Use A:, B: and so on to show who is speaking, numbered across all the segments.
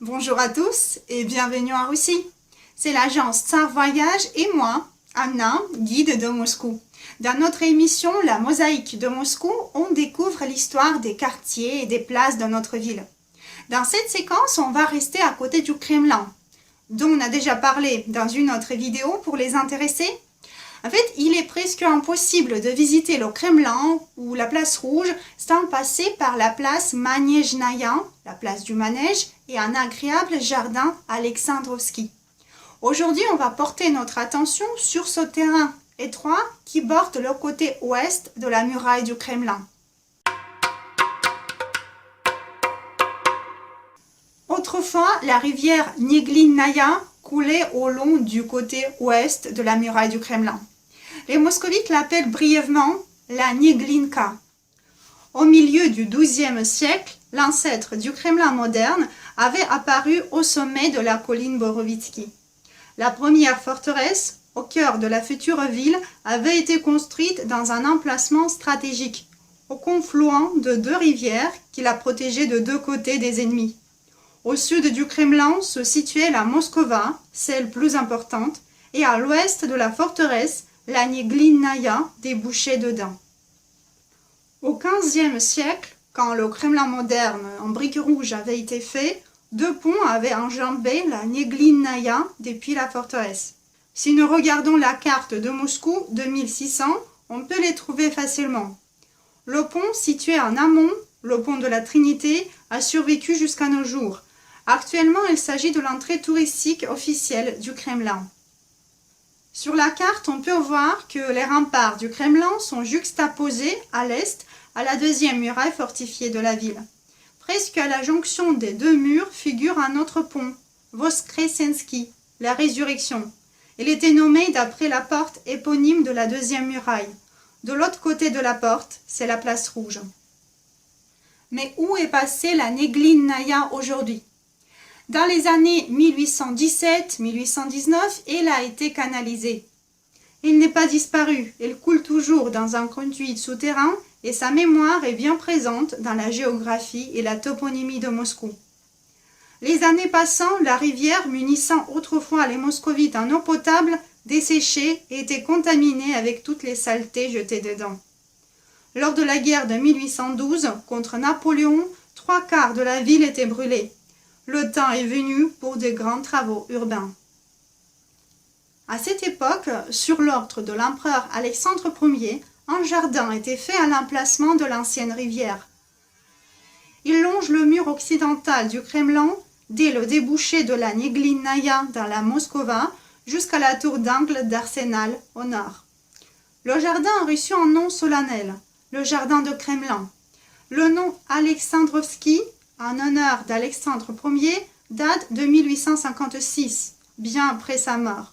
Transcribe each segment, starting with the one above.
A: Bonjour à tous et bienvenue en Russie. C'est l'agence Tsar Voyage et moi, Anna, guide de Moscou. Dans notre émission La Mosaïque de Moscou, on découvre l'histoire des quartiers et des places de notre ville. Dans cette séquence, on va rester à côté du Kremlin, dont on a déjà parlé dans une autre vidéo pour les intéressés. En fait, il est presque impossible de visiter le Kremlin ou la place Rouge sans passer par la place Manejnaya, la place du manège, et un agréable jardin Alexandrovski. Aujourd'hui, on va porter notre attention sur ce terrain étroit qui borde le côté ouest de la muraille du Kremlin. Autrefois, la rivière Neglinaïa coulait au long du côté ouest de la muraille du Kremlin. Les moscovites l'appellent brièvement la Neglinka. Au milieu du XIIe siècle, l'ancêtre du Kremlin moderne avait apparu au sommet de la colline Borovitsky. La première forteresse, au cœur de la future ville, avait été construite dans un emplacement stratégique, au confluent de deux rivières qui la protégeaient de deux côtés des ennemis. Au sud du Kremlin se situait la Moskova, celle plus importante, et à l'ouest de la forteresse, la Neglinaïa débouchait dedans. Au XVe siècle, quand le Kremlin moderne en briques rouges avait été fait, deux ponts avaient enjambé la Neglinaïa depuis la forteresse. Si nous regardons la carte de Moscou de 1600, on peut les trouver facilement. Le pont situé en amont, le pont de la Trinité, a survécu jusqu'à nos jours. Actuellement, il s'agit de l'entrée touristique officielle du Kremlin. Sur la carte, on peut voir que les remparts du Kremlin sont juxtaposés à l'est à la deuxième muraille fortifiée de la ville. Presque à la jonction des deux murs figure un autre pont, Voskresensky, la résurrection. Il était nommé d'après la porte éponyme de la deuxième muraille. De l'autre côté de la porte, c'est la place Rouge. Mais où est passée la Neglinaïa aujourd'hui ? Dans les années 1817-1819, elle a été canalisée. Il n'est pas disparu, elle coule toujours dans un conduit souterrain et sa mémoire est bien présente dans la géographie et la toponymie de Moscou. Les années passant, la rivière, munissant autrefois les moscovites en eau potable, desséchée et était contaminée avec toutes les saletés jetées dedans. Lors de la guerre de 1812 contre Napoléon, 3/4 de la ville était brûlée. Le temps est venu pour de grands travaux urbains. À cette époque, sur l'ordre de l'empereur Alexandre Ier, un jardin était fait à l'emplacement de l'ancienne rivière. Il longe le mur occidental du Kremlin, dès le débouché de la Neglinaïa dans la Moskova, jusqu'à la tour d'angle d'Arsenal au nord. Le jardin a reçu un nom solennel, le jardin de Kremlin. Le nom Alexandrovski, en honneur d'Alexandre Ier, date de 1856, bien après sa mort.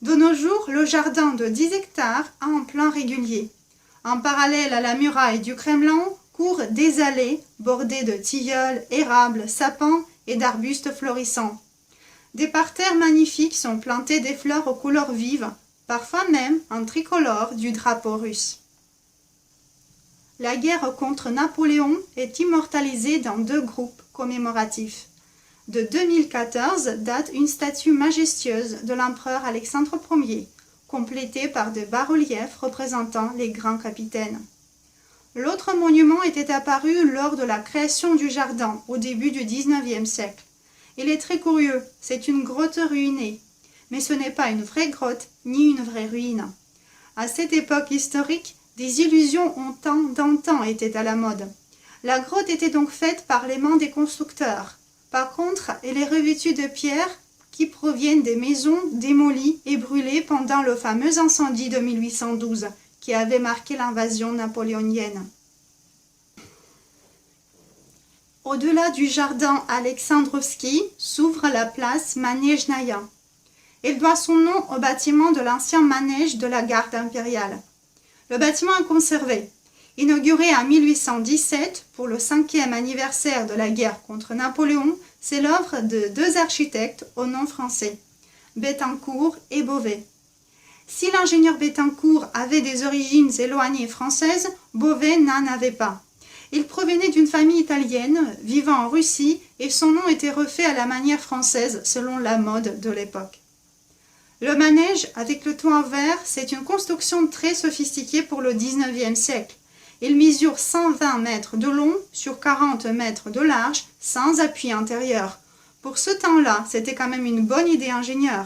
A: De nos jours, le jardin de 10 hectares a un plan régulier. En parallèle à la muraille du Kremlin, courent des allées bordées de tilleuls, érables, sapins et d'arbustes florissants. Des parterres magnifiques sont plantés des fleurs aux couleurs vives, parfois même en tricolore du drapeau russe. La guerre contre Napoléon est immortalisée dans deux groupes commémoratifs. De 2014 date une statue majestueuse de l'empereur Alexandre Ier, complétée par de bas-reliefs représentant les grands capitaines. L'autre monument était apparu lors de la création du jardin au début du XIXe siècle. Il est très curieux, c'est une grotte ruinée, mais ce n'est pas une vraie grotte ni une vraie ruine. À cette époque historique, des illusions d'antan étaient à la mode. La grotte était donc faite par les mains des constructeurs. Par contre, elle est revêtue de pierres qui proviennent des maisons démolies et brûlées pendant le fameux incendie de 1812 qui avait marqué l'invasion napoléonienne. Au-delà du jardin Alexandrovski s'ouvre la place Manejnaya. Elle doit son nom au bâtiment de l'ancien manège de la garde impériale. Le bâtiment est conservé. Inauguré en 1817 pour le 5e anniversaire de la guerre contre Napoléon, c'est l'œuvre de deux architectes au nom français, Bettencourt et Beauvais. Si l'ingénieur Bettencourt avait des origines éloignées françaises, Beauvais n'en avait pas. Il provenait d'une famille italienne vivant en Russie et son nom était refait à la manière française selon la mode de l'époque. Le manège avec le toit en verre, c'est une construction très sophistiquée pour le 19e siècle. Il mesure 120 mètres de long sur 40 mètres de large sans appui intérieur. Pour ce temps-là, c'était quand même une bonne idée ingénieure.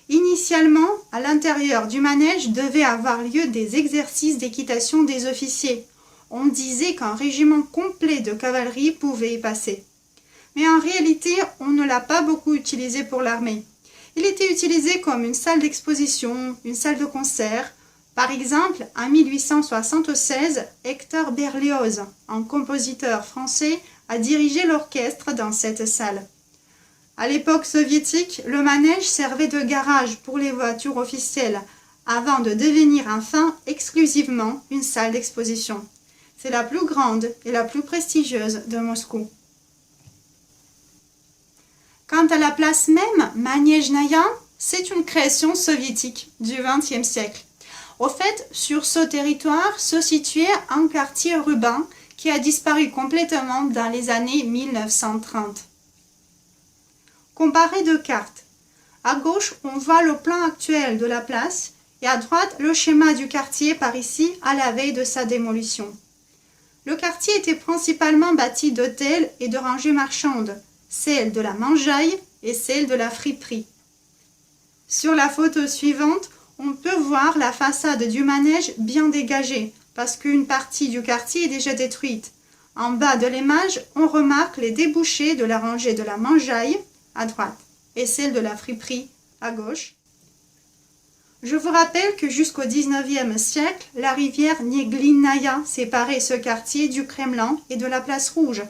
A: Initialement, à l'intérieur du manège devaient avoir lieu des exercices d'équitation des officiers. On disait qu'un régiment complet de cavalerie pouvait y passer. Mais en réalité, on ne l'a pas beaucoup utilisé pour l'armée. Il était utilisé comme une salle d'exposition, une salle de concert. Par exemple, en 1876, Hector Berlioz, un compositeur français, a dirigé l'orchestre dans cette salle. À l'époque soviétique, le manège servait de garage pour les voitures officielles, avant de devenir enfin exclusivement une salle d'exposition. C'est la plus grande et la plus prestigieuse de Moscou. Quant à la place même, Manejnaya, c'est une création soviétique du XXe siècle. Au fait, sur ce territoire se situait un quartier urbain qui a disparu complètement dans les années 1930. Comparez deux cartes. À gauche, on voit le plan actuel de la place et à droite, le schéma du quartier par ici à la veille de sa démolition. Le quartier était principalement bâti d'hôtels et de rangées marchandes, celle de la mangeaille et celle de la friperie. Sur la photo suivante, on peut voir la façade du manège bien dégagée parce qu'une partie du quartier est déjà détruite. En bas de l'image, on remarque les débouchés de la rangée de la mangeaille à droite et celle de la friperie à gauche. Je vous rappelle que jusqu'au XIXe siècle, la rivière Neglinaïa séparait ce quartier du Kremlin et de la place Rouge,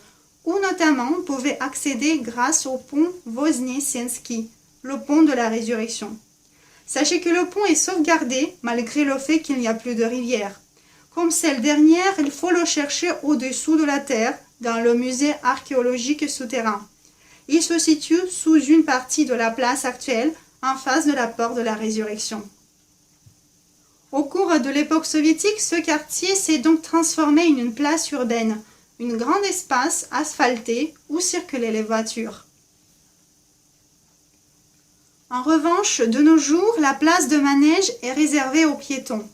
A: où notamment on pouvait accéder grâce au pont Voznesensky, le pont de la résurrection. Sachez que le pont est sauvegardé malgré le fait qu'il n'y a plus de rivière. Comme celle dernière, il faut le chercher au-dessous de la terre, dans le musée archéologique souterrain. Il se situe sous une partie de la place actuelle, en face de la porte de la résurrection. Au cours de l'époque soviétique, ce quartier s'est donc transformé en une place urbaine, un grand espace asphalté où circulaient les voitures. En revanche, de nos jours, la place de Manège est réservée aux piétons.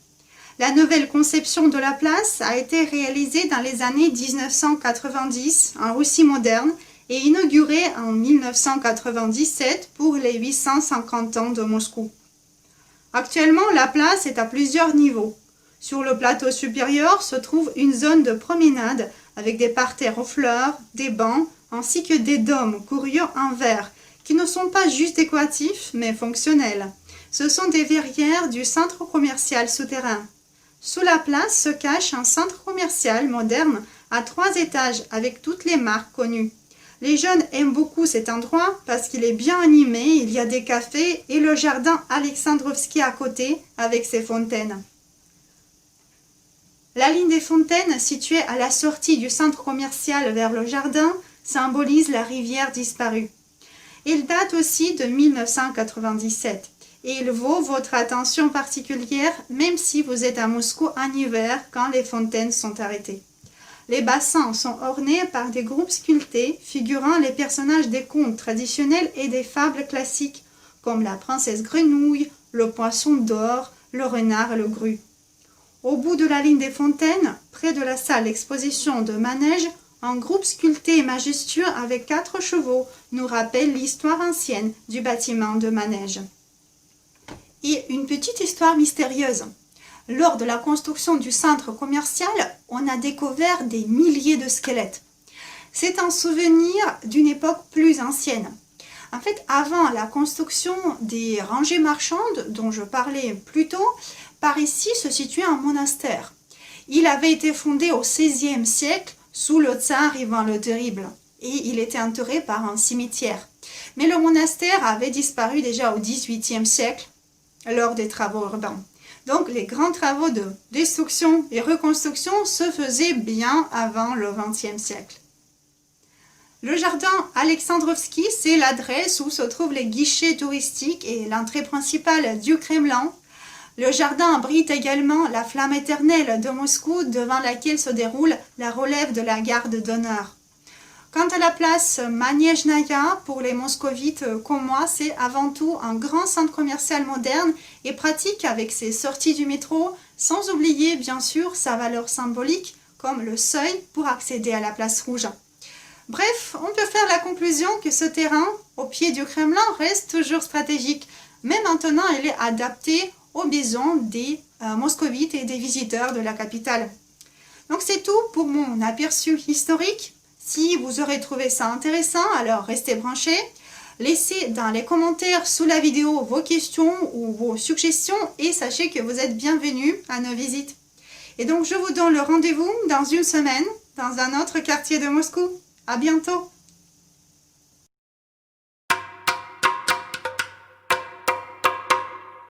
A: La nouvelle conception de la place a été réalisée dans les années 1990 en Russie moderne et inaugurée en 1997 pour les 850 ans de Moscou. Actuellement, la place est à plusieurs niveaux. Sur le plateau supérieur se trouve une zone de promenade avec des parterres aux fleurs, des bancs, ainsi que des dômes curieux en verre, qui ne sont pas juste décoratifs, mais fonctionnels. Ce sont des verrières du centre commercial souterrain. Sous la place se cache un centre commercial moderne à 3 étages avec toutes les marques connues. Les jeunes aiment beaucoup cet endroit parce qu'il est bien animé, il y a des cafés et le jardin Alexandrovski à côté avec ses fontaines. La ligne des fontaines située à la sortie du centre commercial vers le jardin symbolise la rivière disparue. Il date aussi de 1997 et il vaut votre attention particulière même si vous êtes à Moscou en hiver quand les fontaines sont arrêtées. Les bassins sont ornés par des groupes sculptés figurant les personnages des contes traditionnels et des fables classiques, comme la princesse grenouille, le poisson d'or, le renard et le gru. Au bout de la ligne des fontaines, près de la salle d'exposition de Manège, un groupe sculpté et majestueux avec 4 chevaux nous rappelle l'histoire ancienne du bâtiment de Manège. Et une petite histoire mystérieuse. Lors de la construction du centre commercial, on a découvert des milliers de squelettes. C'est un souvenir d'une époque plus ancienne. En fait, avant la construction des rangées marchandes dont je parlais plus tôt, par ici se situait un monastère. Il avait été fondé au XVIe siècle sous le tsar Ivan le Terrible et il était entouré par un cimetière. Mais le monastère avait disparu déjà au XVIIIe siècle lors des travaux urbains. Donc les grands travaux de destruction et reconstruction se faisaient bien avant le XXe siècle. Le jardin Alexandrovski, c'est l'adresse où se trouvent les guichets touristiques et l'entrée principale du Kremlin. Le jardin abrite également la flamme éternelle de Moscou devant laquelle se déroule la relève de la garde d'honneur. Quant à la place Manejnaya, pour les moscovites comme moi, c'est avant tout un grand centre commercial moderne et pratique avec ses sorties du métro, sans oublier bien sûr sa valeur symbolique comme le seuil pour accéder à la place rouge. Bref, on peut faire la conclusion que ce terrain, au pied du Kremlin, reste toujours stratégique, mais maintenant il est adapté aux besoins des moscovites et des visiteurs de la capitale. Donc c'est tout pour mon aperçu historique. Si vous aurez trouvé ça intéressant, alors restez branchés. Laissez dans les commentaires sous la vidéo vos questions ou vos suggestions et sachez que vous êtes bienvenus à nos visites. Et donc je vous donne le rendez-vous dans une semaine dans un autre quartier de Moscou. À bientôt!